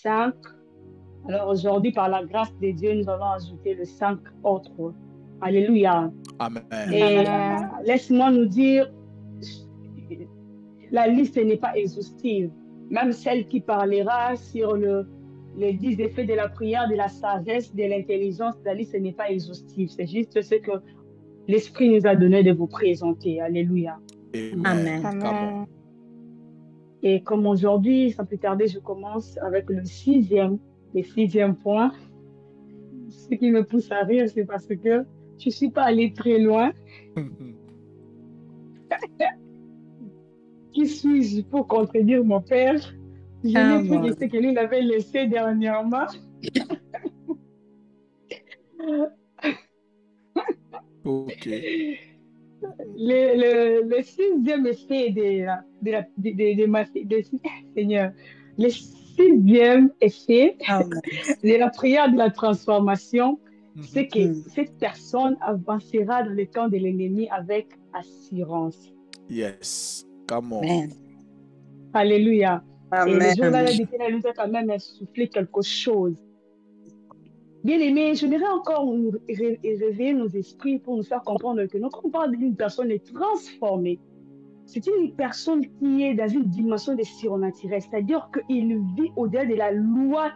5. Alors aujourd'hui, par la grâce de Dieu, nous allons ajouter le 5 autres. Alléluia. Amen. Et laisse-moi nous dire, la liste n'est pas exhaustive. Même celle qui parlera sur les 10 effets de la prière, de la sagesse, de l'intelligence, la liste n'est pas exhaustive. C'est juste ce que l'Esprit nous a donné de vous présenter. Alléluia. Amen. Amen. Et comme aujourd'hui, sans plus tarder, je commence avec le sixième point. Ce qui me pousse à rire, c'est parce que je ne suis pas allée très loin. Qui suis-je pour contredire mon père? Je n'ai pris ce que lui avait laissé dernièrement. Ok. Le sixième effet Seigneur, le sixième effet de la prière de la transformation, c'est que cette personne avancera dans le camp de l'ennemi avec assurance. Yes. Come on. Amen. Alléluia. Amen. Et le jour-là, l'Éternel nous a quand même soufflé quelque chose. Bien aimé, je voudrais encore réveiller nos esprits pour nous faire comprendre que quand on parle d'une personne transformée, c'est une personne qui est dans une dimension de surnaturel, c'est-à-dire qu'il vit au-delà de la loi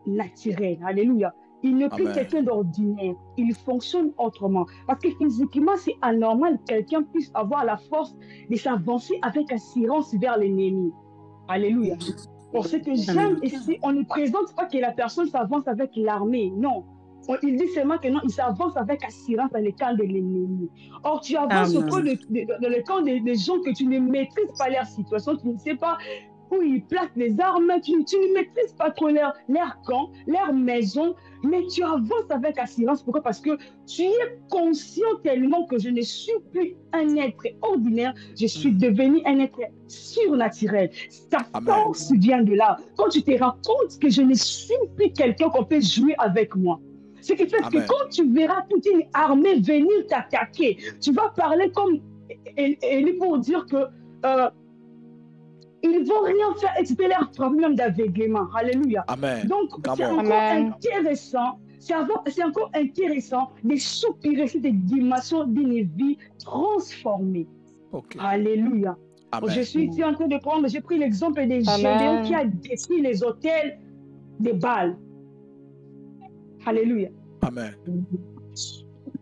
naturelle. Alléluia. Il n'est plus quelqu'un d'ordinaire. Il fonctionne autrement. Parce que physiquement, c'est anormal que quelqu'un puisse avoir la force de s'avancer avec assurance vers l'ennemi. Alléluia. Pour ce que j'aime ici, on ne présente pas que la personne s'avance avec l'armée. Non. Il dit seulement que non, il s'avance avec assurance dans le camp de l'ennemi. Or, tu avances au camp dans le camp des gens que tu ne maîtrises pas leur situation, tu ne sais pas où ils placent les armes, tu ne maîtrises pas trop leur camp, leur maison, mais tu avances avec assurance. Pourquoi? Parce que tu es conscient tellement que je ne suis plus un être ordinaire, je suis devenu un être surnaturel. Ta force vient de là. Quand tu te rends compte que je ne suis plus quelqu'un qu'on peut jouer avec moi. Ce qui fait que quand tu verras toute une armée venir t'attaquer, tu vas parler comme Élie pour dire que ils ne vont rien faire excepté leur problème d'aveuglement. Alléluia. Amen. Donc, c'est encore intéressant de soupirer cette dimension d'une vie transformée. Alléluia. Amen. Je suis ici en train de prendre, j'ai pris l'exemple de Gédéon qui a détruit les hôtels de Baal. Alléluia. Amen.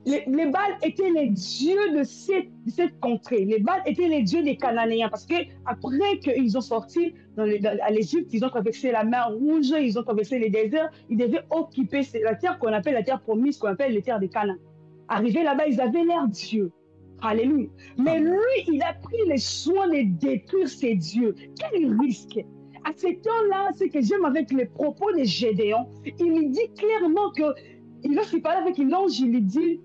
Les Baals étaient les dieux de cette contrée. Les Baals étaient les dieux des Cananéens. Parce qu'après qu'ils ont sorti à l'Égypte, ils ont traversé la mer Rouge, ils ont traversé les déserts, ils devaient occuper la terre qu'on appelle la terre promise, qu'on appelle les terres des Canaan. Arrivés là-bas, ils avaient l'air dieux. Alléluia. Mais lui, il a pris le soin de détruire ces dieux. Quel risque! À ce temps-là, ce que j'aime avec les propos de Gédéon, il dit clairement que, lorsqu'il parlait avec l'ange, il lui dit,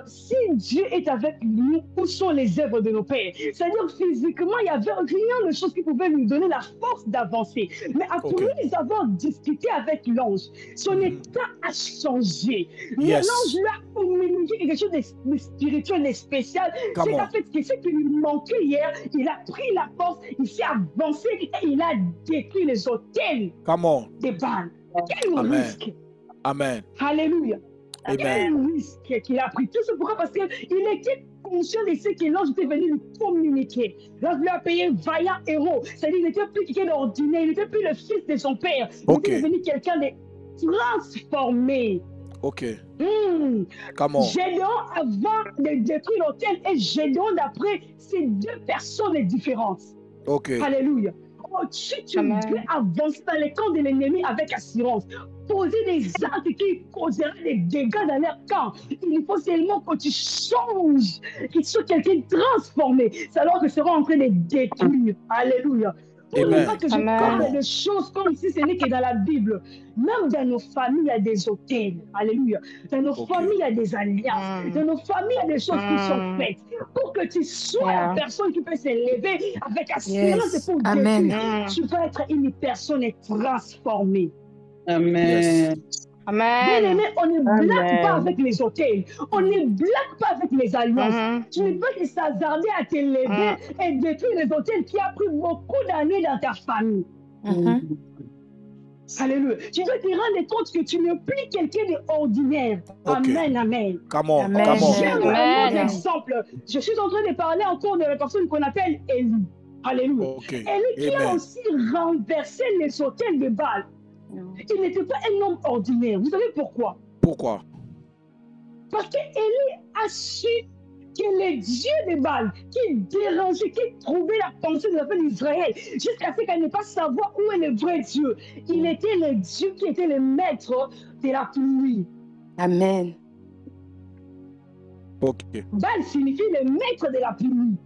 si Dieu est avec nous, où sont les œuvres de nos pères? C'est-à-dire physiquement, il n'y avait rien de chose qui pouvait lui donner la force d'avancer. Mais après avoir discuté avec l'ange, son état a changé. L'ange lui a communiqué quelque chose de spirituel et spécial. C'est en fait ce qui lui manquait hier. Il a pris la force, il s'est avancé et il a détruit les hôtels des Baals. Quel risque! Amen. Alléluia. Quel risque qu'il a pris. Tout ça pourquoi? Parce qu'il était conscient de ce que l'ange était venu lui communiquer. L'ange lui a payé vaillant héros. C'est-à-dire qu'il n'était plus quelqu'un d'ordinaire, il n'était plus le fils de son père. Il était devenu quelqu'un de transformé. Gédéon avant de détruire l'hôtel et Gédéon d'après, c'est deux personnes différentes. Alléluia. Si tu veux avancer dans les camps de l'ennemi avec assurance, poser des actes qui causeraient des dégâts dans leur camp, il faut seulement que tu changes, que tu sois quelqu'un transformé. C'est alors que sera en train de détruire. Alléluia. Pour ne pas que je parle de choses comme si ce n'est que dans la Bible. Même dans nos familles, il y a des hôtels. Alléluia. Dans nos familles, il y a des alliances. Dans nos familles, il y a des choses qui sont faites. Pour que tu sois la personne qui peut s'élever avec assurance et pour détruire, tu vas être une personne transformée. Amen. Bien aimé, on ne blague pas avec les hôtels. On ne blague pas avec les alliances. Tu ne peux que s'hasarder à t'élever et détruire les hôtels qui a pris beaucoup d'années dans ta famille. Alléluia. Tu dois te rendre compte que tu n'es plus quelqu'un d'ordinaire. Okay. Amen, amen. Come on, Amen. come on. J'aime un autre exemple. Je suis en train de parler encore de la personne qu'on appelle Élie. Alléluia. Okay. Élie qui a Amen. aussi renversé les autels de Baal. Il n'était pas un homme ordinaire. Vous savez pourquoi? Pourquoi? Parce qu'Élie a su que les dieux de Baal qui dérangeaient, qui trouvaient la pensée de la fin d'Israël, jusqu'à ce qu'elle n'ait pas savoir où est le vrai Dieu. Il était le Dieu qui était le maître de la pluie. Amen. Ok. Baal signifie le maître de la pluie.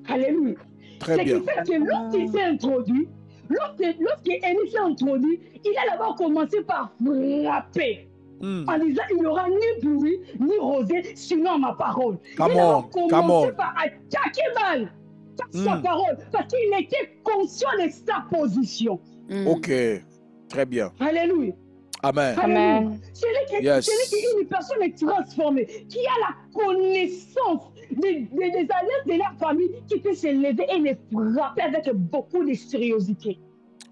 Alléluia. Très bien. Ce qui fait que lorsqu'il s'est introduit, lorsqu'Élie s'est introduit, il a d'abord commencé par frapper. En disant, il n'y aura ni pluie, ni rosée, sinon ma parole. Il a commencé par attaquer Baal par sa parole, parce qu'il était conscient de sa position. Ok, très bien. Alléluia. Amen. Amen. C'est là qu'une personne est transformée, qui a la connaissance des alliances de la famille, qui peut se lever et les frapper avec beaucoup de sérieuxité.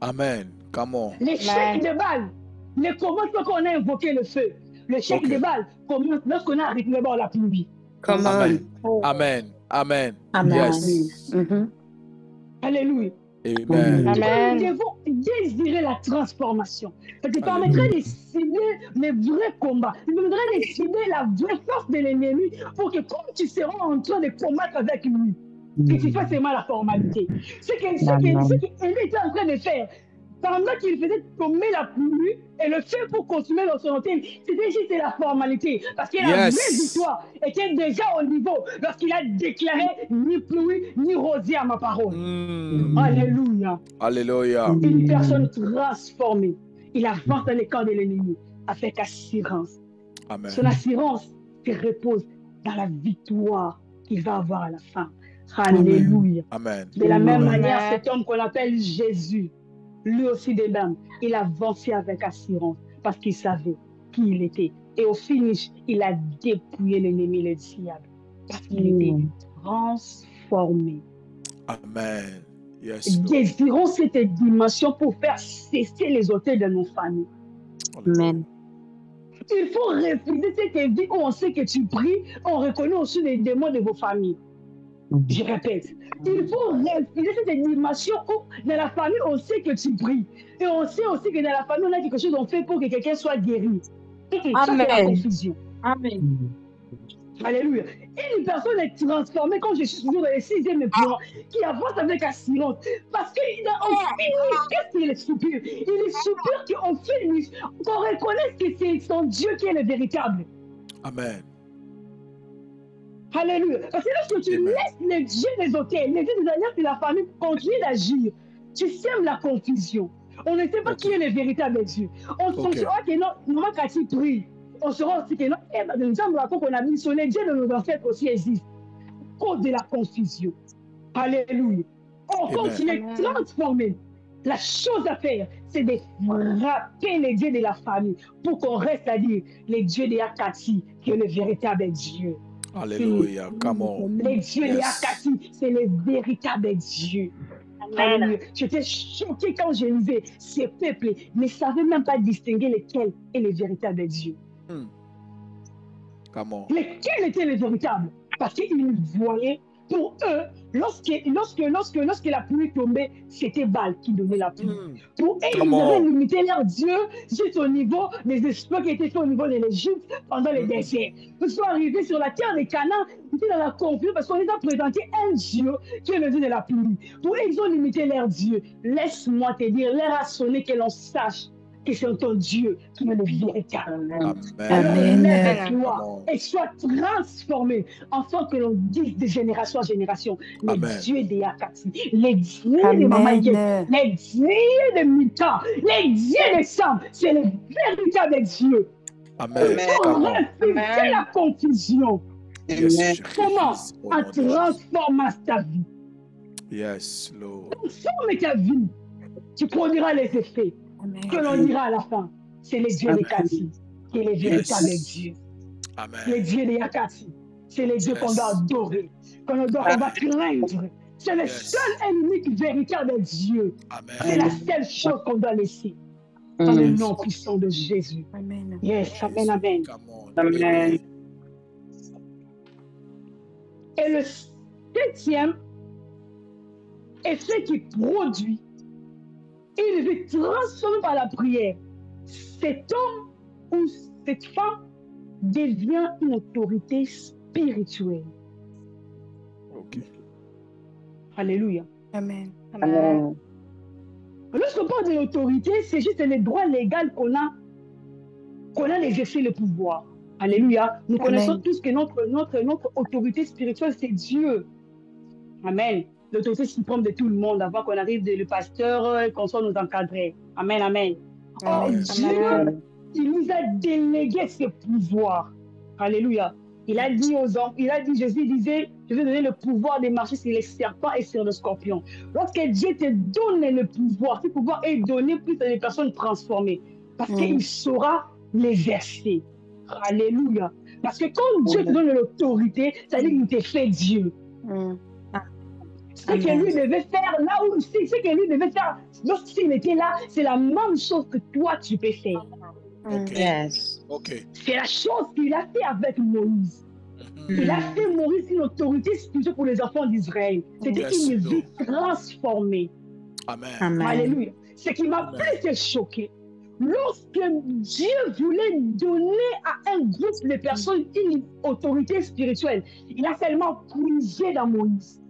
Amen. Come on. L'échec de Baal ne commence pas quand on a invoqué le feu. Le chèque de Baal commence lorsqu'on a arrêté d'abord la pluie. Amen. Amen. Amen. Amen. Yes. Alléluia. Amen. Nous devons désirer la transformation. Ça te permettrait de cibler les vrais combats. Ça te permettrait de cibler la vraie force de l'ennemi pour que comme tu seras en train de combattre avec lui, que tu fasses seulement la formalité. Ce qu'Élie était en train de faire, pendant qu'il faisait tomber la pluie et le feu pour consommer dans son hôtel, c'était juste la formalité. Parce que la vraie victoire était déjà au niveau lorsqu'il a déclaré ni pluie ni rosier à ma parole. Alléluia. Alléluia. Une personne transformée. Il avance dans les camps de l'ennemi avec assurance. Amen. Son assurance se repose dans la victoire qu'il va avoir à la fin. Alléluia. Amen. De la même manière, cet homme qu'on appelle Jésus, lui aussi de même, il avançait avec assurance parce qu'il savait qui il était. Et au finish, il a dépouillé l'ennemi, le diable, parce qu'il était transformé. Amen. Yes, Désirons cette dimension pour faire cesser les autels de nos familles. Amen. Il faut refuser cette vie où on sait que tu pries, on reconnaît aussi les démons de vos familles. Je répète, il faut refuser cette dimension où dans la famille on sait que tu pries. Et on sait aussi que dans la famille on a quelque chose qu'on fait pour que quelqu'un soit guéri. Ça, c'est la confusion. Amen. Alléluia. Et une personne est transformée, comme je suis toujours dans le 6e plan, qui avance avec assurance. Parce qu'au finish, qu'est-ce qu'il est soupir? Il est soupir qu'au finish, qu'on reconnaisse que c'est son Dieu qui est le véritable. Amen. Alléluia. Parce que lorsque tu laisses les dieux des hôtels, les dieux des alliances de la famille continuer d'agir, tu sèmes la confusion. On ne sait pas qui est le véritable Dieu. On saura que non, quand tu pries, on saura aussi que non, nous sommes d'accord qu'on a mis sur les dieux de nos ancêtres aussi existent. Cause de la confusion. Alléluia. On continue de transformer. La chose à faire, c'est de frapper les dieux de la famille pour qu'on reste à dire les dieux de Akati, qui est le véritable Dieu. Alléluia. Come on. Les dieux de Akati, c'est le véritable Dieu. Alléluia. J'étais choquée quand je lisais ces peuples ne savaient même pas distinguer lequel est le véritable Dieu. Come on. Lequel était le véritable? Parce qu'ils voyaient, pour eux, lorsque la pluie tombait, c'était Baal qui donnait la pluie. Pour eux, ils avaient limité leur Dieu juste au niveau des exploits qui étaient faits au niveau de l'Égypte pendant les déserts. Ils sont arrivés sur la terre de Canaan, ils étaient dans la confusion parce qu'on les a présenté un Dieu qui est le Dieu de la pluie. Pour eux, ils ont limité leur Dieu. Laisse-moi te dire, leur a sonné que l'on sache que c'est ton Dieu qui est le véritable. Amen. Lève-toi et sois transformé afin que l'on dise de génération en génération les dieux de Yakati, les dieux de Mamaïe, les dieux de Mita, les dieux de Sam, c'est le véritable Dieu. Amen. Il faut refuser la confusion. Comment? En transformant ta vie. Yes, Lord. Transforme ta vie. Tu produiras les effets. Que l'on dira à la fin, c'est les dieux de Yakati qui est le véritable Dieu. Les dieux de Yakati, c'est les dieux qu'on doit adorer, qu'on va craindre C'est le seul et unique véritable Dieu. Amen. C'est la seule chose qu'on doit laisser. Dans le nom puissant de Jésus. Amen. Yes, amen, amen. Come on. Amen. Et le 7e effet qui produit une vie transformée par la prière, cet homme ou cette femme devient une autorité spirituelle. Ok. Alléluia. Amen. Amen. Lorsqu'on parle de l'autorité, c'est juste le droit légal qu'on a d'exercer le pouvoir. Alléluia. Nous connaissons tous que notre autorité spirituelle, c'est Dieu. Amen. L'autorité suprême de tout le monde avant qu'on arrive le pasteur, qu'on soit nous encadrer. Amen, amen. Or, Dieu, il nous a délégué ce pouvoir. Alléluia. Il a dit aux hommes, Jésus disait, je vais donner le pouvoir de marcher sur les serpents et sur le scorpion. Lorsque Dieu te donne le pouvoir, ce pouvoir est donné plus à des personnes transformées. Parce qu'il saura l'exercer. Alléluia. Parce que quand Dieu te donne l'autorité, ça veut dire qu'il te fait Dieu. Ce que lui devait faire là où, ce que lui devait faire lorsqu'il était là, c'est la même chose que toi tu peux faire. Ok. Yes. Ok. C'est la chose qu'il a fait avec Moïse. Il a fait Moïse une autorité spirituelle pour les enfants d'Israël. C'était une vie transformée. Amen. Amen. Alléluia. Ce qui m'a plus choqué, lorsque Dieu voulait donner à un groupe de personnes une autorité spirituelle, il a seulement puisé dans Moïse.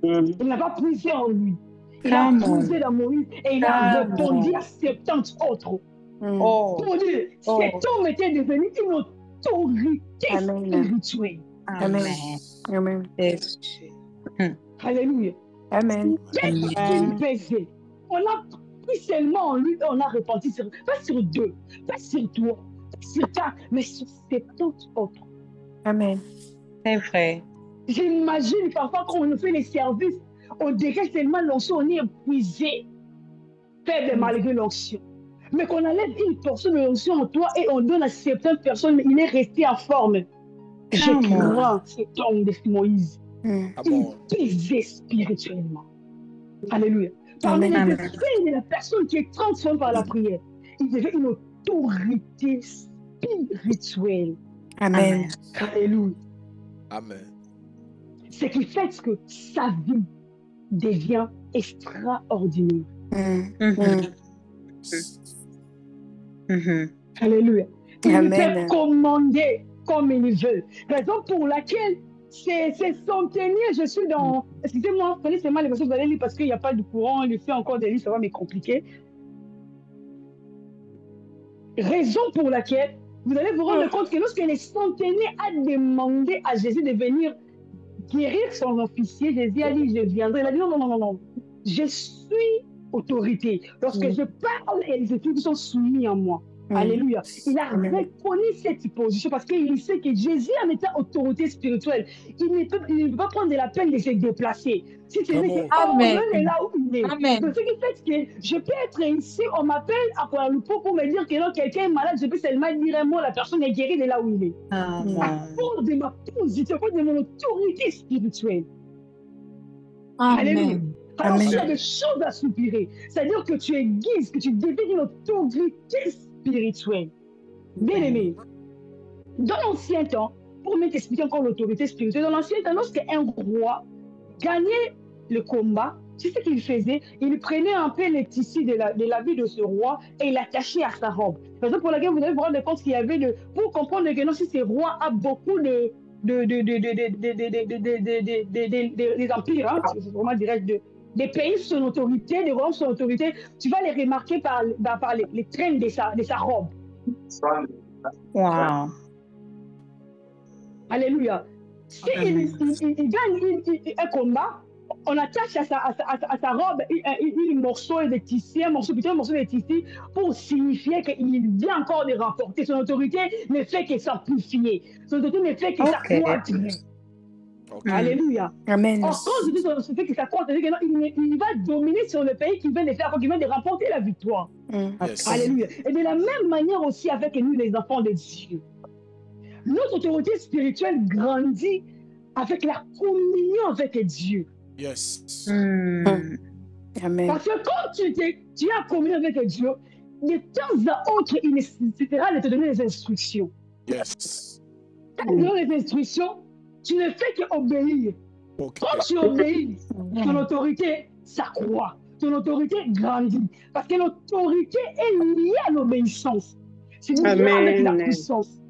Il n'a pas puisé en lui. Il a puisé dans Moïse et il a répondu à 70 autres. Pour dire, cet homme était devenu une autorité spirituelle. Amen. Amen. Alléluia. Amen. Qu'est-ce qu'il faisait? On a pris seulement en lui et on a répandu sur, pas sur 2, pas sur 3, pas sur 4, mais sur 70 autres. Amen. C'est vrai. J'imagine parfois quand on nous fait les services, on dirait seulement l'onction, on est épuisé, faible malgré l'onction. Mais qu'on enlève une portion de l'onction en toi et on donne à certaines personnes, mais il est resté en forme. Je crois cet homme de Moïse. Il pesait spirituellement. Alléluia. Parmi les effets de la personne qui est transformée par la prière, il devait une autorité spirituelle. Amen. Alléluia. Amen. Ce qui fait que sa vie devient extraordinaire. Alléluia. Il peut commander comme il veut. Raison pour laquelle c'est centenier, je suis dans... Excusez-moi, connaissez-moi les personnes, vous allez lire parce qu'il n'y a pas de courant, il fait encore des livres, ça va me compliquer. Raison pour laquelle vous allez vous rendre compte que lorsque les centeniers a demandé à Jésus de venir guérir son officier, Jésus a dit, je viendrai. Il a dit, non, non, non, non, je suis autorité. Lorsque je parle, et les esprits sont soumis à moi. Alléluia. Il a reconnu cette position parce qu'il sait que Jésus en étant autorité spirituelle, il ne peut pas prendre la peine de se déplacer. Si c'est lui qui est là où il est. Donc, ce qui fait que je peux être ici, on m'appelle à Kuala Lumpur pour me dire que non, quelqu'un est malade, je peux seulement dire un mot, la personne est guérie de là où il est. À cause de ma position, à cause de mon autorité spirituelle. Alléluia. Alors, il y a des choses à soupirer. C'est-à-dire que tu es guise, que tu deviens une autorité spirituelle. Bien aimé. Dans l'ancien temps, pour m'expliquer encore l'autorité spirituelle, dans l'ancien temps, lorsqu'un roi gagnait le combat, c'est ce qu'il faisait. Il prenait un peu les tissus de l'habit de ce roi et il l'attachait à sa robe. C'est raison pour laquelle vous devez vous rendre compte qu'il y avait pour comprendre que non, si ce roi a beaucoup des empires, hein, c'est vraiment direct des pays sous son autorité, des royaumes sous son autorité, tu vas les remarquer par les traînes de sa robe. Wow. Alléluia. Si il gagne un combat, on attache à sa robe un morceau de tissu, un morceau de tissu pour signifier qu'il vient encore de remporter. Son autorité ne fait que s'amplifier. Son autorité ne fait que s'accroître. Alléluia. Amen. En cause de ce fait que s'accroître, il va dominer sur le pays qui vient de faire, qui vient de remporter la victoire. Alléluia. Et de la même manière aussi avec nous, les enfants de Dieu. Notre autorité spirituelle grandit avec la communion avec Dieu. Yes. Amen. Parce que quand tu as communié avec Dieu, de temps à autre, il nécessitera de te donner des instructions. Yes. Quand tu donnes des instructions, tu ne fais qu'obéir. Ok. Quand tu obéis, ton autorité s'accroît, ton autorité grandit. Parce que l'autorité est liée à l'obéissance. C'est lié avec la puissance.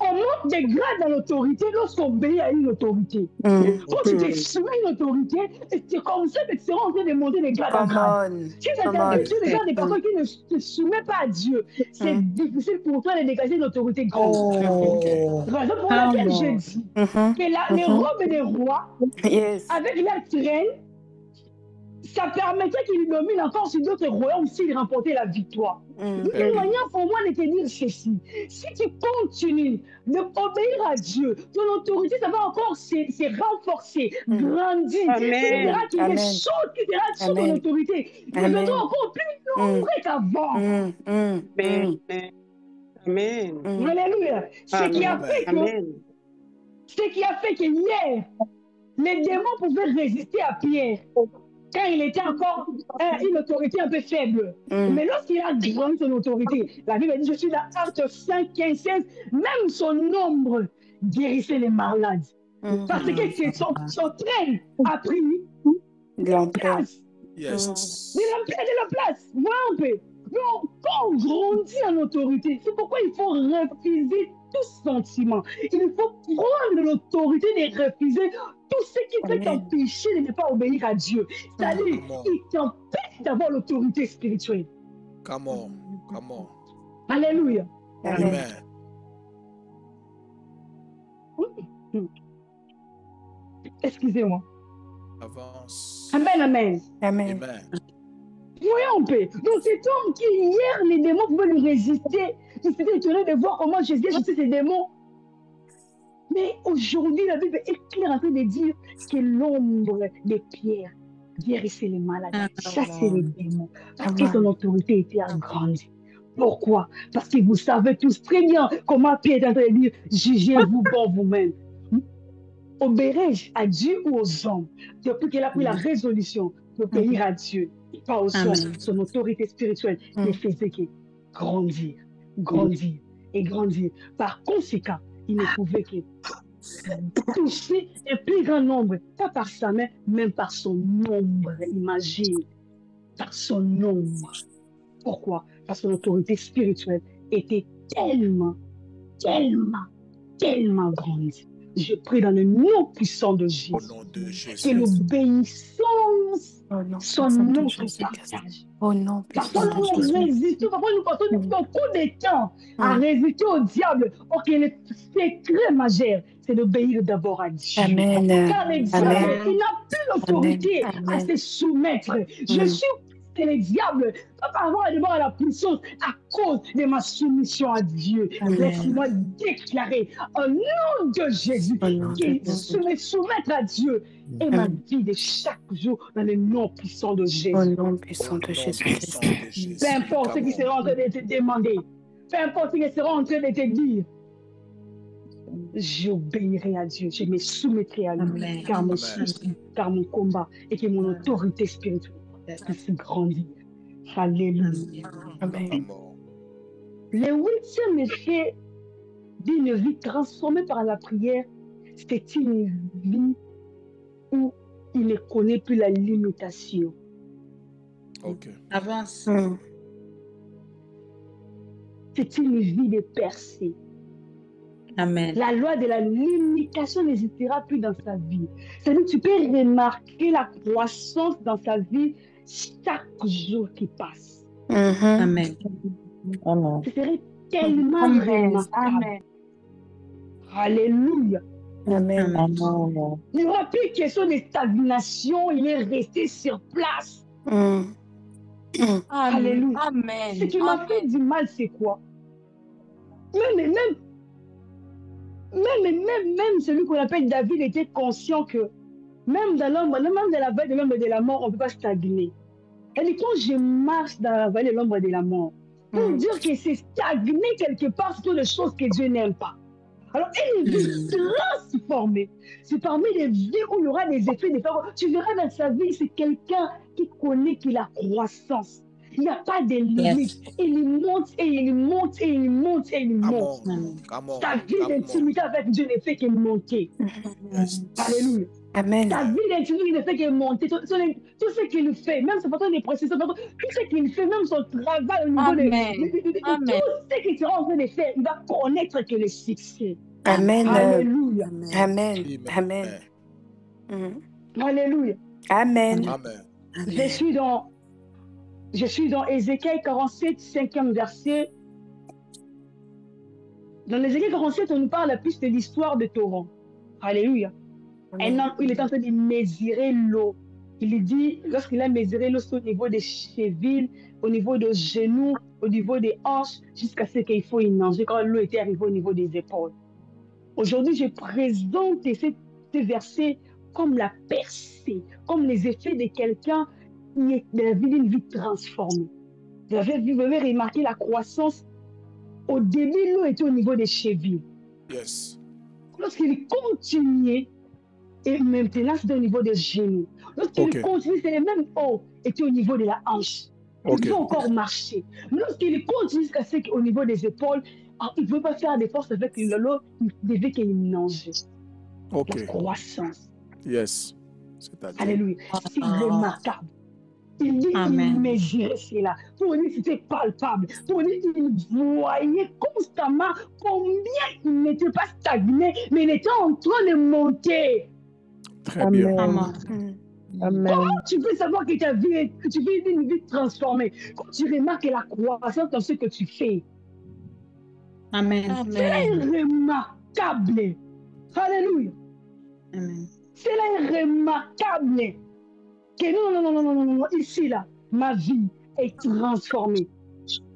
On monte des grades dans l'autorité lorsqu'on obéit à une autorité. Quand tu te soumets à une autorité, c'est comme ça que tu seras en train de monter des grades en grades. Si tu as l'habitude de voir des personnes qui ne se soumettent pas à Dieu, c'est difficile pour toi de dégager une autorité grande. Raison pour laquelle j'ai dit que les robes des rois, avec leur reine, ça permettait qu'il domine encore sur d'autres royaumes s'il remportait la victoire. Une manière pour moi de te dire ceci, si tu continues d'obéir à Dieu, ton autorité, ça va encore se renforcer, grandir. Tu verras qu'il y a des choses qui seront sur ton autorité, qui deviendront encore plus nombreuses qu'avant. Amen. Alléluia. Ce qui a fait que hier, les démons pouvaient résister à Pierre. Quand il était encore une autorité un peu faible. Mais lorsqu'il a grandi son autorité, la Bible dit, je suis dans Actes 5, 15, 16, même son ombre guérissait les malades. Parce que son train a pris de la place. Yes. De la place. Voilà un peu. Donc, quand on grandit en autorité, c'est pourquoi il faut refuser tout sentiment. Il faut prendre l'autorité de refuser tout ce qui peut t'empêcher de ne pas obéir à Dieu. C'est-à-dire, il t'empêche d'avoir l'autorité spirituelle. Come on. Come on. Alléluia. Amen. Excusez-moi. Avance. Amen, amen. Amen. Voyons un peu. Donc cet homme qui hier, les démons pouvaient lui résister. Il s'était étonné de voir comment Jésus chassait ces démons. Mais aujourd'hui, la Bible est claire en train de dire que l'ombre des pierres guérissait les malades, chassait les démons. Parce que son autorité était agrandie. Pourquoi? Parce que vous savez tous très bien comment Pierre est en train de dire, jugez-vous pour vous-même. Obéirai-je à Dieu ou aux hommes? Depuis qu'elle a pris la résolution d'obéir à Dieu et pas aux hommes, son autorité spirituelle ne faisait que grandir, grandir et grandir. Par conséquent, il ne pouvait que toucher un plus grand nombre, pas par sa main, même par son ombre. Imagine, par son ombre. Pourquoi? Parce que l'autorité spirituelle était tellement grande. Je prie dans le nom puissant de Jésus. Au nom de Jésus. Que l'obéissance soit notre partage. Oh non, Parfois, nous résistons, parfois nous passons beaucoup de temps à résister au diable. Ok, le secret majeur, c'est d'obéir d'abord à Dieu. Amen. Car le diable, il n'a plus l'autorité à se soumettre. Je suis c'est le diable, pas par rapport à la puissance, à cause de ma soumission à Dieu. Laisse-moi déclarer au nom de Jésus qu'il se me soumettre à Dieu et ma vie de chaque jour dans le nom puissant de Jésus. Au nom puissant de Jésus. Peu importe ce qui sera en train de te demander, peu importe ce qui sera en train de te dire, j'obéirai à Dieu, je me soumettrai à lui, car mon souci, car mon combat et que mon autorité spirituelle puisse grandir. Alléluia. Amen. Le 8e effet d'une vie transformée par la prière, c'est une vie où il ne connaît plus la limitation. Ok. Avance. C'est une vie de percée. Amen. La loi de la limitation n'existera plus dans sa vie. C'est-à-dire que tu peux remarquer la croissance dans sa vie chaque jour qui passe. Amen. Ce serait tellement remarquable. Alléluia. Amen. Il n'y aura plus question de stagnation, il est resté sur place. Alléluia. Amen. Ce qui m'a fait du mal, c'est quoi? Même celui qu'on appelle David était conscient que même dans l'ombre, même dans la vallée de l'ombre de la mort, on ne peut pas stagner. Elle dit, quand je marche dans la vallée de l'ombre de la mort, pour dire que c'est stagner quelque part sur les choses que Dieu n'aime pas. Alors, une vie transformée, c'est parmi les vies où il y aura des effets différents. Tu verras dans sa vie, c'est quelqu'un qui connaît qu'il a croissance. Il n'y a pas de limite. Il monte et il monte et il monte et il monte. Ta vie d'intimité avec Dieu ne fait que monter. Alléluia. Amen. Ta vie d'intimité ne fait que monter. Tout ce qu'il fait, même son patron de précision, tout ce qu'il fait, même son travail au niveau de tout ce qu'il sera en train de faire, il va connaître que le succès. Amen. Alléluia. Amen. Amen. Alléluia. Amen. Amen. Je suis dans Ézéchiel 47, 5e verset. Dans Ézéchiel 47, on nous parle plus de l'histoire de torrent. Alléluia. Un homme, il est en train de mesurer l'eau. Il dit, lorsqu'il a mesuré l'eau, c'est au niveau des chevilles, au niveau des genoux, au niveau des hanches, jusqu'à ce qu'il faut y nager quand l'eau était arrivée au niveau des épaules. Aujourd'hui, je présente ces versets comme la percée, comme les effets de quelqu'un qui est de la vie d'une vie transformée. Vous avez remarqué la croissance. Au début, l'eau était au niveau des chevilles. Yes. Lorsqu'il continuait, et maintenant c'est au niveau des genoux. Lorsqu'il continue, c'est les mêmes eaux étaient au niveau de la hanche. Il peut encore marcher. Mais lorsqu'il continue jusqu'à ce qu'au niveau des épaules, il ne peut pas faire des forces avec l'eau, il devait qu'il nage. La croissance. Yes. Alléluia. C'est remarquable. Il dit qu'il mesurait cela. Pour lui, c'était palpable. Pour lui, il voyait constamment combien il n'était pas stagné, mais il était en train de monter. Très bien. Amen. Comment tu peux savoir que tu vis une vie transformée? Quand tu remarques la croissance dans ce que tu fais. Amen. C'est remarquable. Alléluia. Amen. C'est remarquable. Que non, ici, là, ma vie est transformée.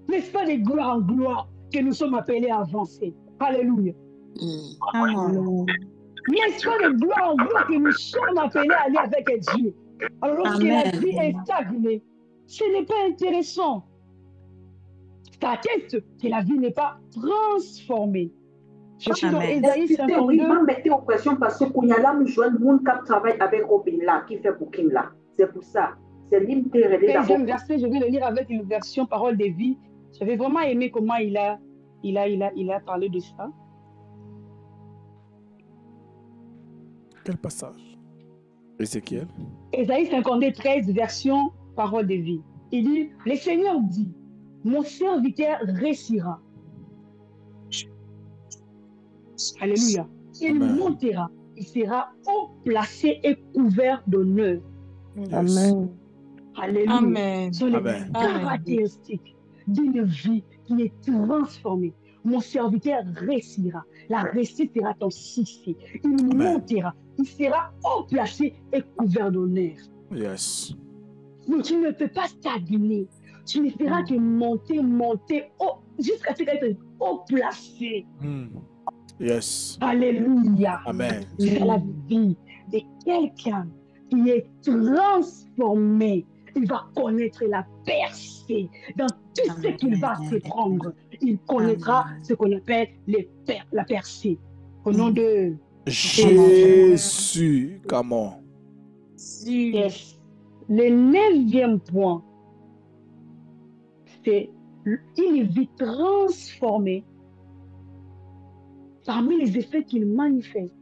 N'est-ce pas de gloire en gloire que nous sommes appelés à avancer? Alléluia. N'est-ce pas de gloire en gloire que nous sommes appelés à aller avec Dieu? Alors, lorsque la vie est stagnée, ce n'est pas intéressant. Ça atteste que la vie n'est pas transformée. Je suis dans Ésaïe 52. Il m'a mis en pression parce que quand il y a là, nous jouons monde qui travaille avec Robin là, qui fait booking là. C'est pour ça. C'est l'intérêt de deuxième verset, je vais le lire avec une version parole de vie. J'avais vraiment aimé comment il a parlé de ça. Quel passage? Ézéchiel. Ésaïe 52, 13, version parole de vie. Il dit, le Seigneur dit, mon serviteur réussira. Alléluia. Il montera. Il sera haut placé et couvert d'honneur. Amen. Alléluia. Amen. Ce sont les caractéristiques d'une vie qui est transformée. Mon serviteur réussira. La réussite sera ton succès. Il montera. Il sera haut placé et couvert d'honneur. Yes. Donc tu ne peux pas stagner. Tu ne feras que monter haut, jusqu'à ce qu'il soit haut placé. Yes. Alléluia. Amen. C'est la vie de quelqu'un qui est transformé. Il va connaître la percée dans tout ce qu'il va se prendre. Il connaîtra ce qu'on appelle la percée. Au nom de Jésus. Comment? Yes. Le 9e point, c'est une vie transformée. Parmi les effets qu'il manifeste,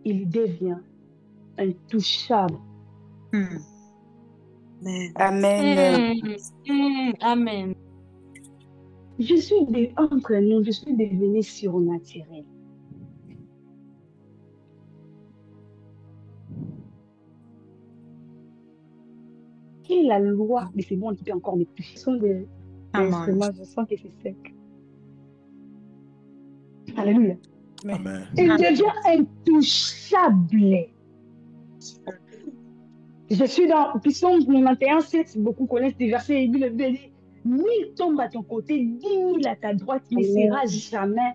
il devient intouchable. Amen. Amen. Entre nous, je suis devenue surnaturelle. Quelle est la loi de ces mondes qui peut encore me toucher? Ce sont des instruments, je sens que c'est sec. Alléluia. Amen. Il devient intouchable. Je suis dans Psaume 91, 7, beaucoup connaissent des versets, il dit, 1000 tombent à ton côté, 10 000 à ta droite, ne sera jamais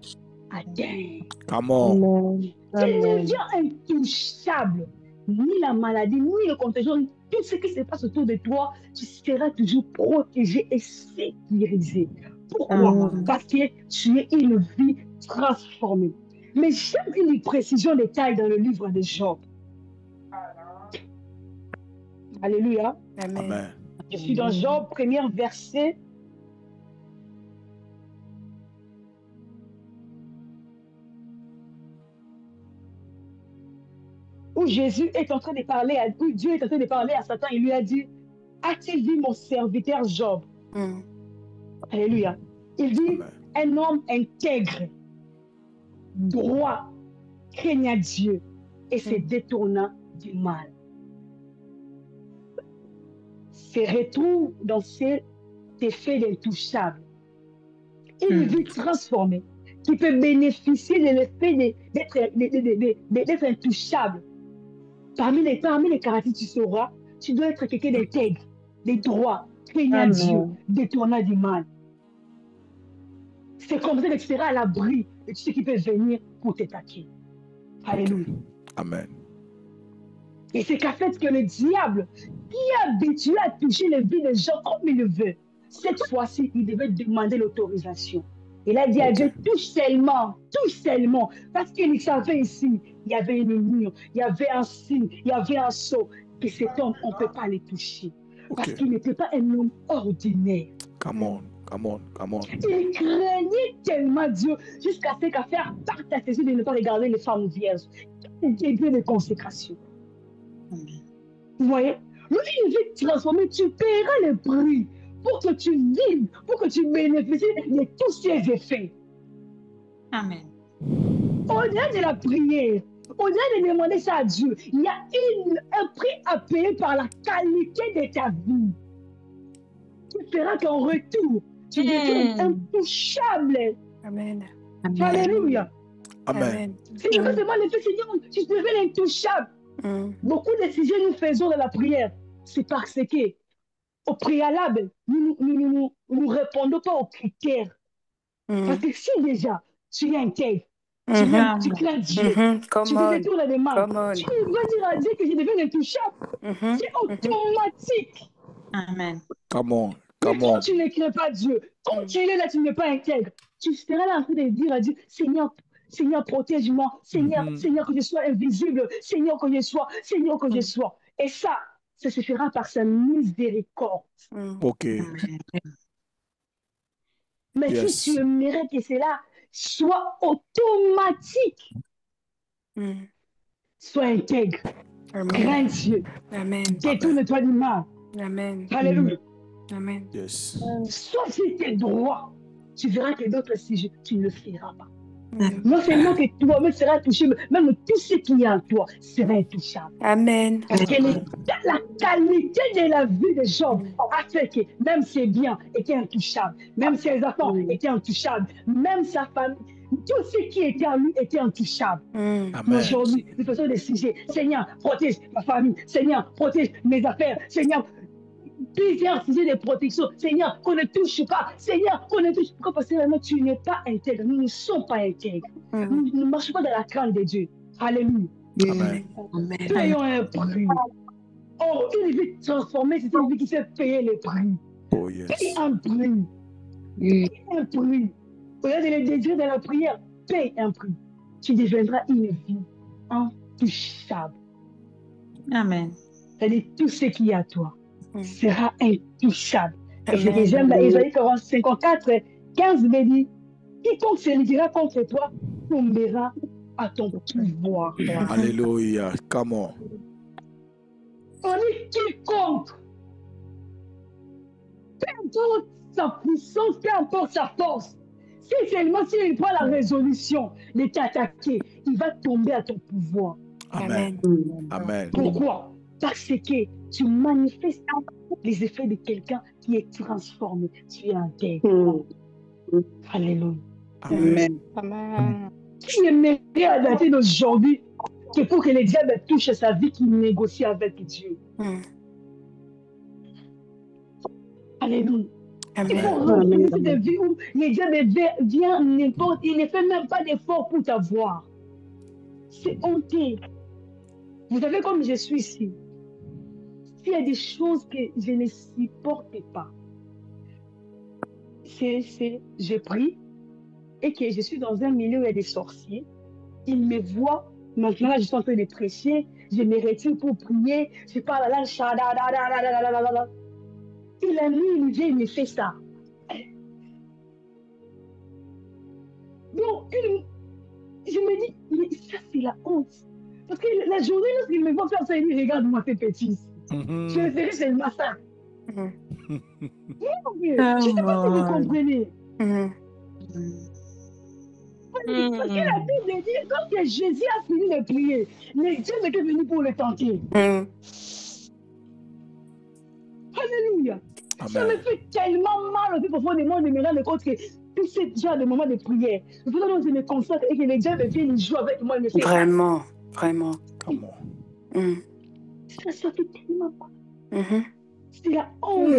atteint. Comment? Tu deviens intouchable. Ni la maladie, ni le contagion, tout ce qui se passe autour de toi, tu seras toujours protégé et sécurisé. Pourquoi? Parce que tu es une vie transformée. Mais j'aime une précision détail dans le livre de Job. Alléluia. Amen. Amen. Je suis dans Job, premier verset. Où Jésus est en train de parler, où Dieu est en train de parler à Satan, il lui a dit, as-tu vu mon serviteur Job? Alléluia. Il dit, Amen. un homme intègre, droit, craignant Dieu et se détournant du mal. Se retrouve dans cet effet d'intouchable. Une vie transformée qui peut bénéficier de l'effet d'être intouchable. Parmi les caractéristiques, tu sauras, tu dois être quelqu'un d'intègre, de droit, craignant Dieu, détournant du mal. C'est comme ça que tu seras à l'abri de tout ce qui peut venir pour t'attaquer. Alléluia. Amen. Et c'est qu'en fait que le diable, qui est habitué à toucher les vies des gens comme il le veut, cette fois-ci, il devait demander l'autorisation. Il a dit à Dieu, touche seulement, parce qu'il savait ici, il y avait une mur, il y avait un signe, il y avait un sceau, que cet homme, on ne peut pas le toucher. Parce qu'il n'était pas un homme ordinaire. Come on. Il craignait tellement Dieu jusqu'à ce qu'à faire part à ses yeux de ne pas regarder les femmes vierges. Quel degré de consécration. Vous voyez? Lui, il veut transformer, tu paieras le prix pour que tu vives, pour que tu bénéficies de tous ces effets. Amen. Au-delà de la prière, au-delà de demander ça à Dieu, il y a un prix à payer par la qualité de ta vie. Tu feras qu'en retour, tu deviens intouchable. Amen. Alléluia. Amen. C'est exactement l'effet, Seigneur, tu deviens intouchable. Beaucoup de décisions nous faisons dans la prière, c'est parce que, au préalable, nous ne répondons pas aux critères. Parce que si déjà, tu es intègre, tu crains Dieu, tu te détournes des mains, tu vas dire à Dieu que je deviens intouchable. C'est automatique. Amen. Come on. Mais quand tu ne crains pas Dieu, quand tu es là, tu n'es pas intègre, tu seras là en train de dire à Dieu, Seigneur, protège-moi. Seigneur, que je sois invisible. Seigneur, que je sois. Et ça se fera par sa miséricorde. Ok. Mais si tu aimerais que cela soit automatique, sois intègre. Crains Dieu. Détourne-toi du mal. Amen. Alléluia. Amen. Yes. Sauf si tu es droit, tu verras que d'autres sujets, tu ne le feras pas. Non seulement que toi-même seras touché, mais même tout ce qui est en toi sera intouchable. Amen. Parce que la qualité de la vie de Job a fait que même ses biens étaient intouchables, même ses enfants étaient intouchables, même sa famille, tout ce qui était en lui était intouchable. Aujourd'hui, nous faisons des sujets. Seigneur, protège ma famille. Seigneur, protège mes affaires. Seigneur, plusieurs sujets de protection. Seigneur, qu'on ne touche pas. Seigneur, qu'on ne touche pas. Parce que tu n'es pas intègre. Nous ne sommes pas intègres. Nous ne marchons pas dans la crainte de Dieu. Alléluia. Amen. Payons un prix. Oh, une vie transformée, c'est une vie qui fait payer le prix. Oh, yes. Paye un prix. Paye un prix. Au lieu de le désirer dans la prière, paye un prix. Tu deviendras une vie intouchable. Amen. C'est-à-dire, tout ce qui est à toi sera intouchable. Et ce que j'aime dans Ésaïe 54, 15 me dit, quiconque se liguera contre toi tombera à ton pouvoir. Alléluia. Come on. On dit quiconque. Peu importe sa puissance, peu importe sa force. Si seulement s'il prend la résolution de t'attaquer, il va tomber à ton pouvoir. Amen. Amen. Pourquoi? Parce que tu manifestes les effets de quelqu'un qui est transformé. Tu es intègre. Alléluia. Amen. Qui aimerait adapter aujourd'hui que pour que le diable touche sa vie, qu'il négocie avec Dieu. Alléluia. Il faut rentrer dans cette vie où le diable vient n'importe, il ne fait même pas d'effort pour t'avoir. C'est honteux. Vous savez comme je suis ici. S'il y a des choses que je ne supporte pas, je prie et que je suis dans un milieu où il y a des sorciers, il me voit. Maintenant, là, je suis en train de prêcher. Je me retire pour prier. Je parle là, et la nuit, il vient, il me fait ça. Donc, je me dis, mais ça, c'est la honte. Parce que la journée, lorsqu'il me voit faire ça, il dit, regarde-moi ces petits. Je le ferai seulement ça. Je ne sais pas si vous comprenez. Parce que la Bible dit, quand Jésus a fini de prier, les dieux étaient venus pour le tenter. Alléluia. Ça me fait tellement mal au plus profondément de me rendre compte que tout ce genre de moments de prière, il faut que je me concentre et que les dieux viennent jouer avec moi et me faire Vraiment, vraiment. Comment? Ça fait tellement mal. C'est la honte.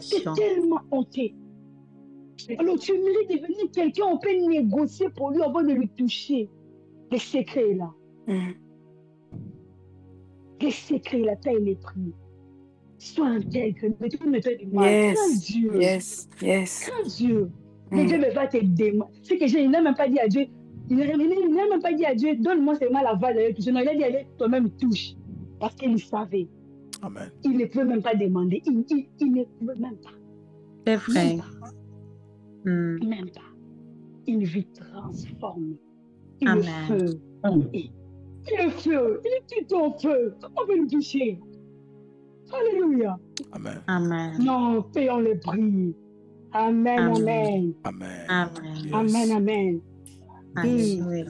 C'est tellement honté. Alors tu mérites de venir quelqu'un, on peut négocier pour lui avant de lui toucher. Les secrets là. Les secrets là, taille les prix. Sois intègre, mais tu peux me faire du mal. Crains Dieu. Crains Dieu. Mais Dieu ne va pas te demander. C'est que il n'a même pas dit à Dieu, il n'a même pas dit à Dieu, donne-moi seulement la vague d'aller toucher. Non, il a dit, allez, toi-même touche. Parce qu'il savait. Amen. Il ne peut même pas demander. Il ne peut même pas. C'est vrai. Même pas. Une vie transformée. Et Amen. le feu. Et le feu. Il est tout en feu. Comment on peut le toucher? Alléluia. Amen. Amen. Non, payons le prix. Amen, amen. Amen. Amen. Yes. Amen, amen. Alléluia.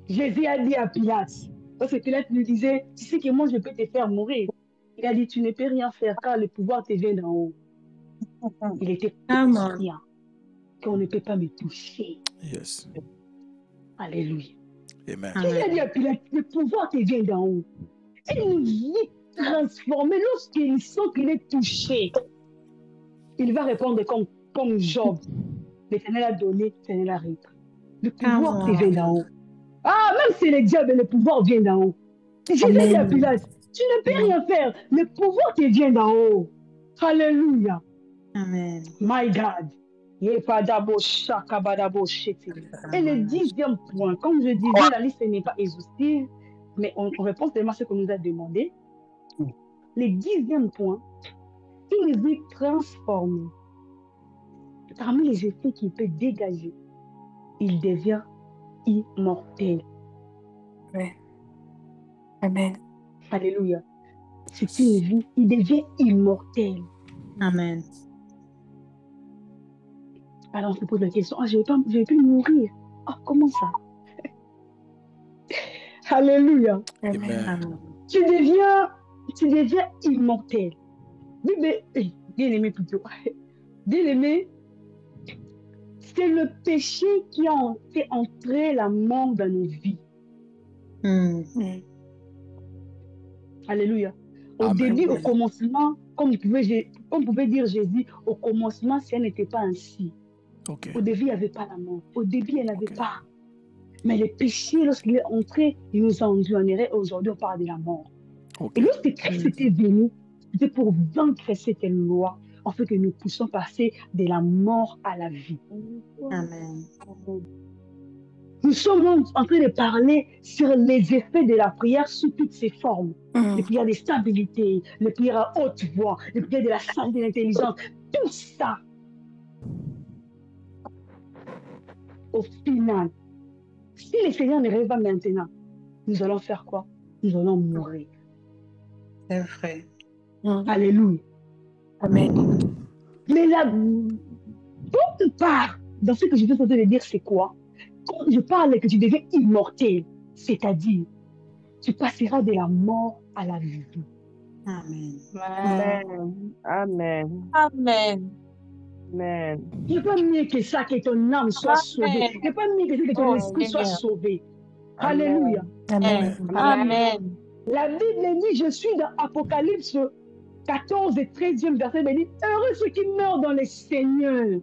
Jésus a dit à Pilate, parce que Pilate lui disait, tu sais que moi je peux te faire mourir. Il a dit, tu ne peux rien faire car le pouvoir te vient d'en haut. Il était conscient qu'on ne peut pas me toucher. Yes. Alléluia. Amen. Il a dit à Pilate, le pouvoir te vient d'en haut. Et une vie transformée, lorsqu'il sent qu'il est touché, il va répondre comme Job. L'Éternel a donné, l'Éternel a repris. Le pouvoir te vient d'en haut. Ah, même si le diable, le pouvoir vient d'en haut. Jésus dit à Pilate, tu ne peux rien faire. Le pouvoir te vient d'en haut. Alléluia. Amen. My God. Et le 10e point, comme je disais, la liste n'est pas exhaustive, mais on répond seulement à ce qu'on nous a demandé. Le 10e point, une vie transformée. Parmi les effets qu'il peut dégager, il devient immortel. Ouais. Amen. Alléluia. C'est une vie, il devient immortel. Amen. Alors on se pose la question, je vais plus mourir. Ah, comment ça? Alléluia. Amen. Tu deviens immortel. Bien aimé plutôt. Bien aimé, c'est le péché qui a fait entrer la mort dans nos vies. Alléluia. Au début, au commencement, comme pouvait dire Jésus, au commencement, ça n'était pas ainsi. Okay. Au début, il n'y avait pas la mort. Au début, il n'y en avait pas. Mais le péché, lorsqu'il est entré, il nous a endurés. Aujourd'hui, on parle de la mort. Et lorsque Christ était venu, c'était pour vaincre cette loi, en fait que nous puissions passer de la mort à la vie. Amen. Nous sommes en train de parler sur les effets de la prière sous toutes ses formes. Les prières de stabilité, les prières à haute voix, les prières de la santé et de l'intelligence, tout ça. Au final, si le Seigneur ne rêve pas maintenant, nous allons faire quoi? Nous allons mourir. C'est vrai. Alléluia. Amen. Mais la bonne part dans ce que je veux tenter de dire, c'est quoi? Quand je parle que tu deviens immortel, c'est-à-dire, tu passeras de la mort à la vie. Amen. Amen. Amen. Amen. Il n'est pas mieux que ça, que ton âme soit sauvée. Il n'est pas mieux que ça, que ton esprit soit sauvé. Alléluia. Amen. Amen. La Bible dit, je suis dans Apocalypse 14 et 13e verset, il dit, heureux ceux qui meurent dans le Seigneur.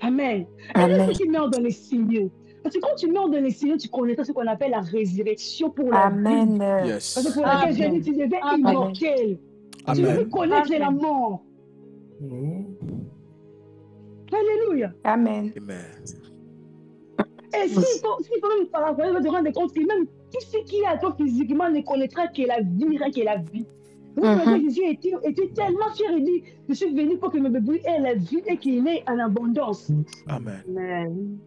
Amen. Heureux ceux qui meurent dans le Seigneur. Parce que quand tu meurs dans le Seigneur, tu connaîtras ce qu'on appelle la résurrection pour la vie. Yes. Parce que pour laquelle j'ai dit, tu deviens immortel. Tu ne peux connaître la mort. Alléluia. Amen. Amen. Et s'il faut même paraphraser, te rendre compte que même tout ce qui est à toi physiquement ne connaîtra que la vie, rien que la vie. Vous savez, Jésus était tellement fier, il dit, je suis venu pour que mes bébés aient la vie et qu'il est en abondance. Amen. Amen.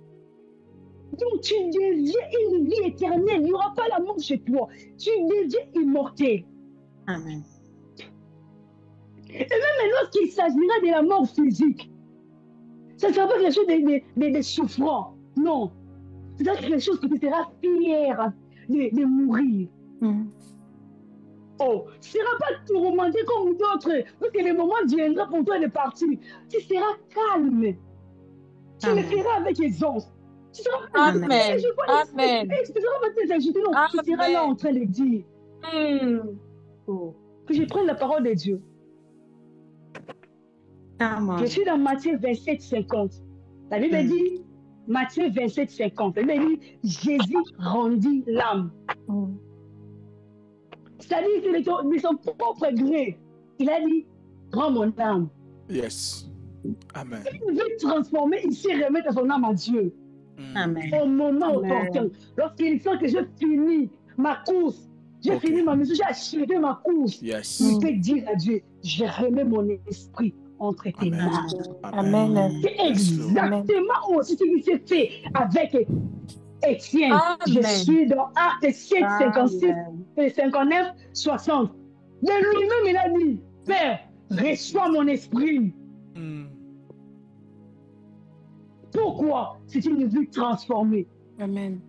Donc tu deviens une vie éternelle, il n'y aura pas la mort chez toi. Tu deviens immortel. Amen. Et même lorsqu'il s'agira de la mort physique, ça ne sera pas quelque chose de souffrant. Non. C'est quelque chose que tu seras fier de mourir. Oh, ce ne sera pas tourmenté comme d'autres. Parce que le moment viendra pour toi de partir. Tu seras calme. Tu le feras avec aisance. Tu seras pas Amen. Amen. Tu ne seras pas très agité. Non, tu seras là en train de dire. Que je prenne la parole de Dieu. Amen. Je suis dans Matthieu 27, 50. La Bible dit, Matthieu 27, 50. La Bible dit, Jésus rendit l'âme. C'est-à-dire que de son propre gré, il a dit, rends mon âme. Yes. Amen. Il veut transformer, il sait remettre son âme à Dieu. Amen. Au moment opportun. Lorsqu'il sent que j'ai fini ma course, j'ai fini ma mission, j'ai achevé ma course. Yes. Il peut dire à Dieu, je remets mon esprit entre tes Amen. mains. Amen. C'est exactement aussi ce qui s'est fait avec Étienne. Je suis dans Actes 7, 56 et 59, 60. De lui-même, il a dit, Père, reçois mon esprit. Pourquoi? C'est une vie transformée. Amen.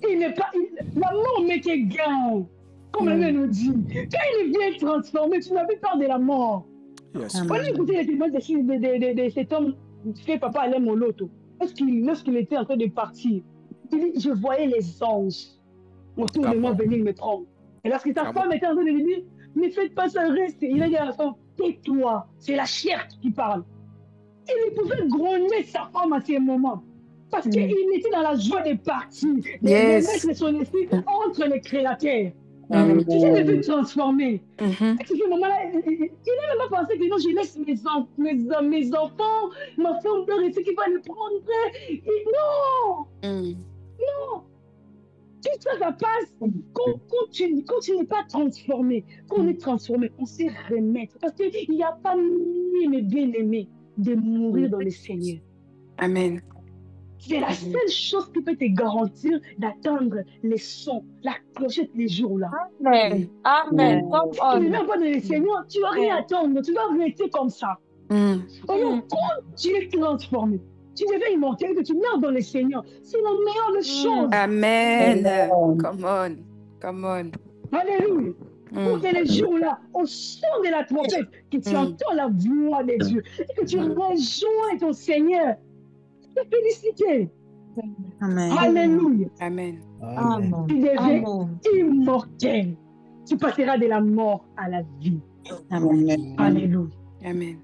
Il n'est pas, la mort met tes gains. Comme la Bible nous dit. Quand il vient transformer, tu n'as plus peur de la mort. Yes. On a écouté les témoignages de cet homme que papa allait mon loto. Lorsqu'il était en train de partir, il dit, je voyais les anges autour de moi venir me prendre. Et lorsque sa femme était en train de lui dire, ne faites pas ça, reste. Il a dit à la femme, tais-toi, c'est la chair qui parle. Il pouvait gronder sa femme à ces moments. Parce qu'il était dans la joie de partir, de mettre son esprit entre les créateurs. Tu sais, le but transformé. À ce moment-là, il a même pensé que non, je laisse mes enfants, ma femme de rester qui va le prendre. Non! Non! Tout ça, ça passe quand tu n'es pas transformé. Quand on est transformé, on sait remettre. Parce qu'il n'y a pas mieux, mes bien-aimés, de mourir dans le Seigneur. Amen. C'est la seule chose qui peut te garantir d'attendre les sons, la clochette les jours-là. Amen. Amen. Si tu ne viens pas dans le Seigneur, tu ne vas rien attendre, tu vas rester comme ça. Alors, quand tu es transformé, tu deviens immortel, que tu meurs dans le Seigneur, c'est la meilleure chose. Amen. Come on. Come on. Alléluia. Pour que les jours-là, au son de la trompette, que tu entends la voix de Dieu, et que tu rejoins ton Seigneur. Félicité. Amen. Alléluia. Amen. Tu deviens immortel. Tu passeras de la mort à la vie. Amen. Alléluia. Amen.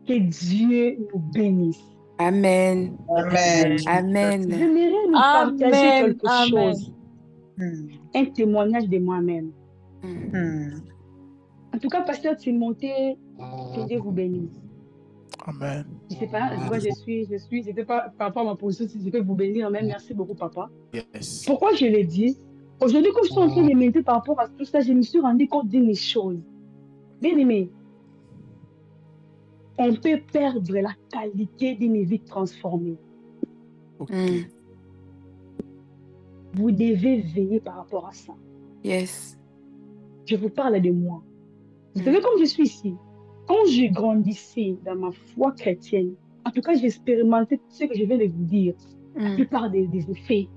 Que Dieu nous bénisse. Amen. Amen. Amen. J'aimerais nous partager quelque chose. Un témoignage de moi-même. En tout cas, Pasteur Timothée, que Dieu vous bénisse. Amen. Je ne sais pas pourquoi je suis, c'était pas par rapport à ma position, si je peux vous bénir même. Merci beaucoup, papa. Yes. Pourquoi je l'ai dit? Aujourd'hui, quand je suis en train de méditer par rapport à tout ça, je me suis rendu compte d'une chose. Bien aimé, on peut perdre la qualité d'une vie transformée. Vous devez veiller par rapport à ça. Yes. Je vous parle de moi. Vous savez, comme je suis ici, quand je grandissais dans ma foi chrétienne, en tout cas, j'ai expérimenté tout ce que je viens de vous dire, la plupart des effets.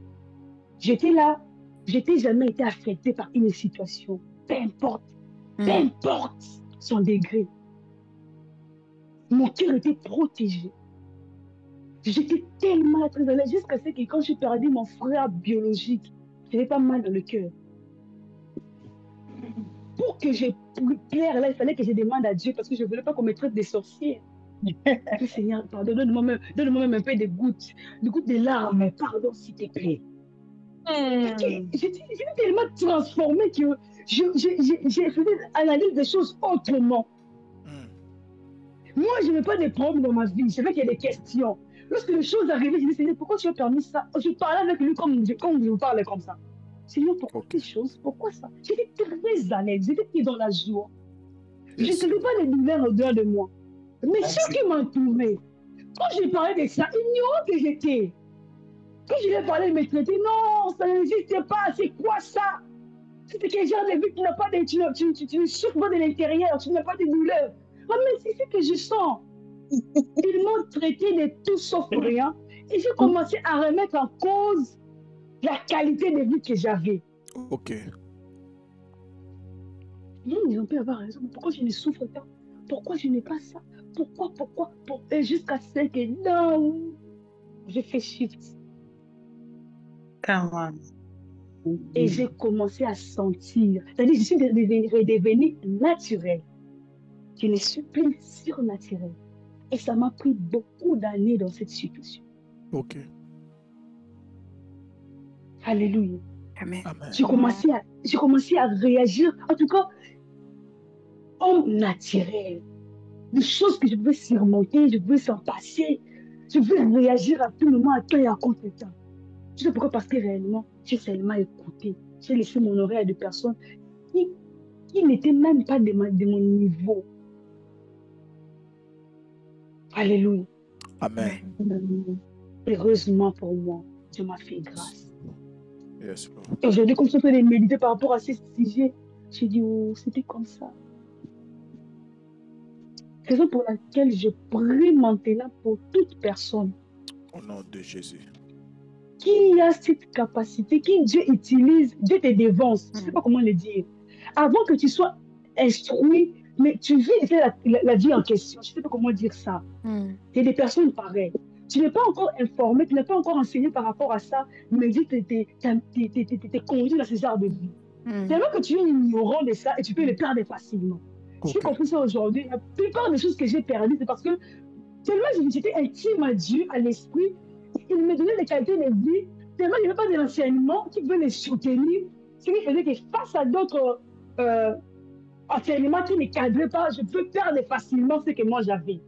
J'étais là, je n'ai jamais été affectée par une situation, peu importe son degré. Mon cœur était protégé. J'étais tellement très à l'aise jusqu'à ce que quand j'ai perdu mon frère biologique, j'avais pas mal dans le cœur. Pour que je puisse plaire là, il fallait que je demande à Dieu parce que je ne voulais pas qu'on me traite des sorciers. Seigneur, pardon, donne-moi même un peu de gouttes de larmes, pardon s'il te plaît. J'étais tellement transformée que j'ai fait analyse des choses autrement. Moi, je n'ai pas de problèmes dans ma vie. Je veux qu'il y ait des questions. Lorsque les choses arrivaient, je me disais, pourquoi tu as permis ça? Je parlais avec lui comme je vous parlais comme ça. Seigneur, pourquoi ces choses? Pourquoi ça? J'étais très à l'aise. J'étais dans la joie. Je ne savais pas les douleurs au-delà de moi. Mais ceux qui m'entouraient, quand je parlais de ça, ignorant que j'étais. Quand je lui ai parlé, il me traitait, non, ça n'existe pas, c'est quoi ça? C'est quel genre de vie, tu n'as pas de, tu ne souffres pas de l'intérieur, tu n'as pas de douleur. Ah, mais c'est ce que je sens. Ils m'ont traité de tout sauf rien. Et j'ai commencé à remettre en cause la qualité de vie que j'avais. Ok. Ils ont pu avoir raison. Pourquoi je ne souffre pas? Pourquoi je n'ai pas ça? Pourquoi? Et jusqu'à ce que non, je fais shift. Et j'ai commencé à sentir. C'est-à-dire, je suis redevenue naturelle. Je ne suis plus surnaturelle. Et ça m'a pris beaucoup d'années dans cette situation. Ok. Alléluia. Amen. Amen. J'ai commencé à réagir, en tout cas, homme naturel. Des choses que je pouvais surmonter, je pouvais s'en passer. Je pouvais réagir à tout moment, à temps et à contre-temps. Je sais pourquoi? Parce que réellement, j'ai seulement écouté. J'ai laissé mon oreille à des personnes qui n'étaient même pas de mon niveau. Alléluia. Amen. Heureusement pour moi, Dieu m'a fait grâce. Yes, Lord. Et aujourd'hui, comme je suis en train de méditer par rapport à ces sujets, j'ai dit, oh, c'était comme ça. Raison pour laquelle je prie maintenant pour toute personne Au nom de Jésus. qui a cette capacité, qui Dieu utilise, Dieu te dévance, je ne sais pas comment le dire. Avant que tu sois instruit, mais tu vis la vie en question, je ne sais pas comment dire ça. Tu es des personnes pareilles. Tu n'es pas encore informé, tu n'es pas encore enseigné par rapport à ça, mais Dieu t'es conduit dans ce genre de vie. Tellement que tu es ignorant de ça et tu peux le perdre facilement. Ok. J'ai compris ça aujourd'hui. La plupart des choses que j'ai perdues, c'est parce que tellement j'étais intime à Dieu, à l'esprit, il me donnait des qualités de vie, tellement il n'y avait pas de l'enseignement qui pouvait les soutenir, ce qui faisait que face à d'autres enseignements qui ne cadraient pas, je peux perdre facilement ce que moi j'avais.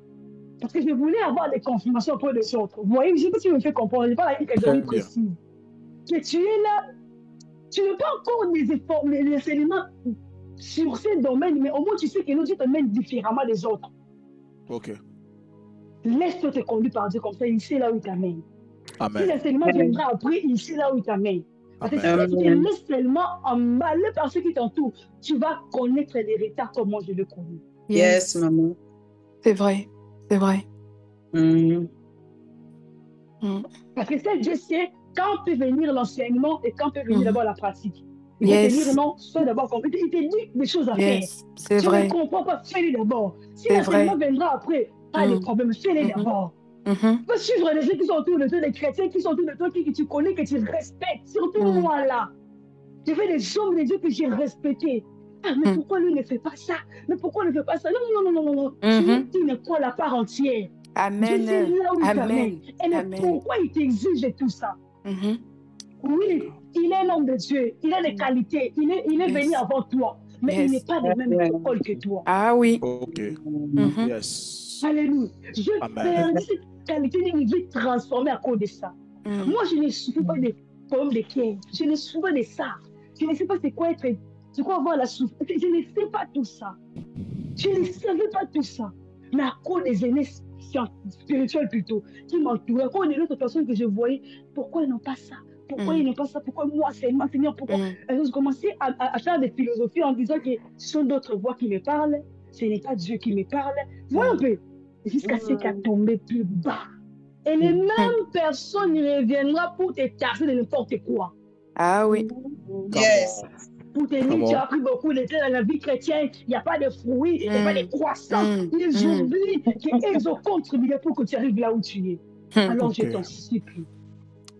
Parce que je voulais avoir des confirmations auprès des autres. Vous voyez, je ne sais pas si vous me faites comprendre, je n'ai pas la question précise. Que tu es là, tu n'as pas encore des enseignements sur ces domaines, mais au moins tu sais que nous, Dieu te mène différemment des autres. Ok. Laisse-toi te conduire par Dieu comme ça, il sait là où il t'amène. Amen. Si l'enseignement viendra après, il sait là où il t'amène. Parce que Amen. si tu te laisses seulement emballer par ceux qui t'entourent, tu vas connaître les retards comme moi je le connais. Yes, maman. C'est vrai. C'est vrai. Parce que c'est Dieu sait quand peut venir l'enseignement et quand peut venir d'abord la pratique. Il Yes. faut te dire non, sois d'abord compris. Il te dit des choses à faire. C'est Tu vrai. ne comprends pas, fais-les d'abord. Si C'est l'enseignement vrai. viendra après, pas de problème, fais-les d'abord. Tu peux suivre les gens qui sont autour de toi, les chrétiens qui sont autour de toi, que tu connais, que tu respectes. Surtout moi là. Je fais des hommes de Dieu que j'ai respectés. Ah, mais pourquoi lui ne fait pas ça? Mais pourquoi il ne fait pas ça? Non. Tu n'es pas la part entière. Amen. Dieu sait là où il t'amène. Amen. Et mais Amen. pourquoi il t'exige tout ça? Oui, il est l'homme de Dieu, il a des qualités, il est venu avant toi, mais il n'est pas de même école que toi. Ah oui. Ok. Yes. Alléluia. Je Amen. perds cette qualité d'une vie transformée à cause de ça. Moi, je ne souffre pas des pommes de cœur, je ne souffre pas de ça. Je ne sais pas c'est quoi avoir la souffrance. Je ne sais pas tout ça. Je ne savais pas tout ça. Mais à cause des aînés spirituels plutôt, qui m'entouraient, à cause des autres personnes que je voyais, pourquoi ils n'ont pas ça? Pourquoi ils n'ont pas ça? Pourquoi moi seulement, Seigneur? Pourquoi? J'ai commencé à faire des philosophies en disant que ce sont d'autres voix qui me parlent, ce n'est pas Dieu qui me parle. Voilà un peu. Jusqu'à ce qu'à tomber plus bas. Et les mêmes personnes reviendront pour te tasser de n'importe quoi. Ah oui. Yes. Pour te dire, tu as appris beaucoup de temps dans la vie chrétienne, il n'y a pas de fruits, il n'y a pas de croissance. Ils oublient qu'ils ont contribué pour que tu arrives là où tu es. Alors je t'en supplie.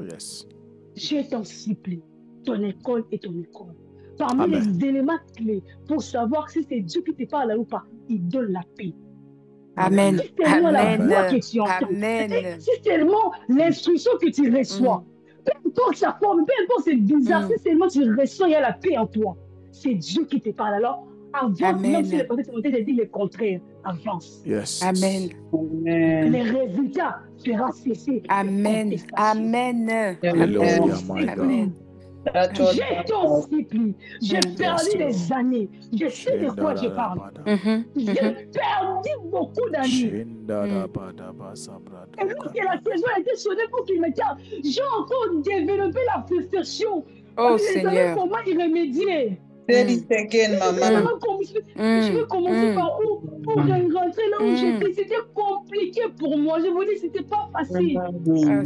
Yes. Je t'en supplie. Ton école est ton école. Parmi les éléments clés pour savoir si c'est Dieu qui te parle là ou pas, il donne la paix. Amen. Si tellement la voix que tu entends, Amen. si tellement l'instruction que tu reçois, peu importe sa forme, peu importe c'est bizarre, si seulement tu reçois, il y a la paix en toi. C'est Dieu qui te parle. Alors, Avance, Amen. même si le prophète Timothée te dit le contraire. Avance. Yes. Amen. Amen. Les résultats seront cessés. Amen. Amen. Hallelujah, my God. Amen. Je t'en supplie. J'ai perdu Yes, des années. Je sais de quoi je parle. J'ai perdu beaucoup d'années. Et lorsque la saison a été sonnée pour qu'il me tienne, j'ai encore développé la frustration. Oh Je savais Seigneur. comment y remédier. Say it again, Mama. Je vais commencer par où pour rentrer là où j'étais. C'était compliqué pour moi. Je vous dis, c'était pas facile. Oh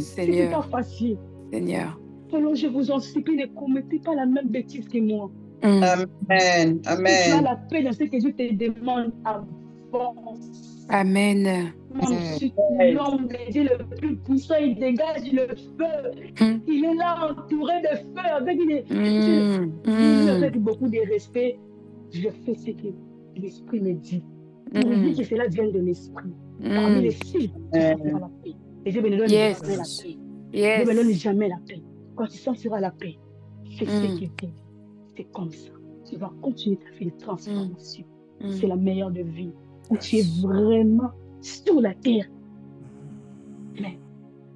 C'était Seigneur. pas facile. Seigneur. Alors je vous en supplie, ne commettez pas la même bêtise que moi. Amen. Tu as Amen. la paix dans ce que je te demande avant. Amen. L'homme de Dieu le plus puissant, il dégage le feu. Il est là entouré de feu. Avec beaucoup de respect, je fais ce que l'esprit me dit. Pour dire que cela vient de l'esprit. Parmi les six, tu sentiras la paix. Et Dieu ne donne jamais la paix. Dieu ne donne jamais la paix. Quand tu sentiras la paix, c'est ce qu'il te dit. C'est comme ça. Tu vas continuer ta vie de transformation. C'est la meilleure de vie. Où tu es vraiment sur la terre. Mais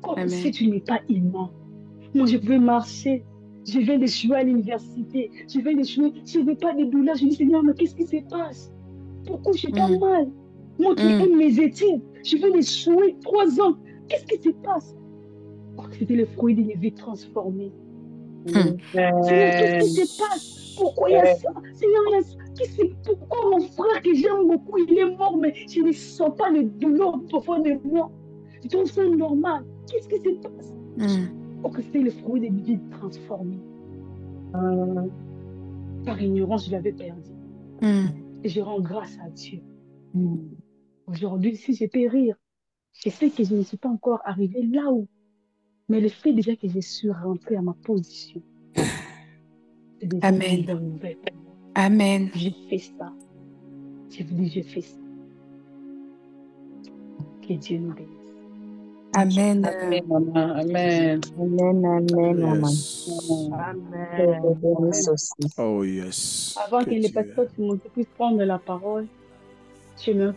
comme si tu n'es pas immense. Moi, je peux marcher. Je viens d'échouer à l'université. Je n'ai pas de douleur. Je dis, Seigneur, mais qu'est-ce qui se passe? Pourquoi je suis pas mal? Moi qui aime mes études, je viens d'échouer 3 ans. Qu'est-ce qui se passe? C'était le fruit d'une vie transformée. Seigneur, qu'est-ce qui se passe? Pourquoi il y a ça? Seigneur, il y a ça. Pourquoi mon frère que j'aime beaucoup, il est mort, mais je ne sens pas le douleur profond de moi? Je trouve ça normal. Qu'est-ce qui se passe? Pour que c'était le fruit d'une vie transformée. Par ignorance, je l'avais perdu. Et je rends grâce à Dieu. Aujourd'hui, si je peux rire, je sais que je ne suis pas encore arrivée là où. Mais le fait déjà que je suis rentrée à ma position, c'est déjà Amen. ouvert pour moi. Amen. Je fais ça. Je vous dis, je fais ça. Que Dieu nous bénisse. Amen. Amen, Mama. Amen. Amen, amen, maman. Yes. Que te bénisse aussi. Oh, yes. Avant que le pasteur Timothée puisse prendre la parole, je me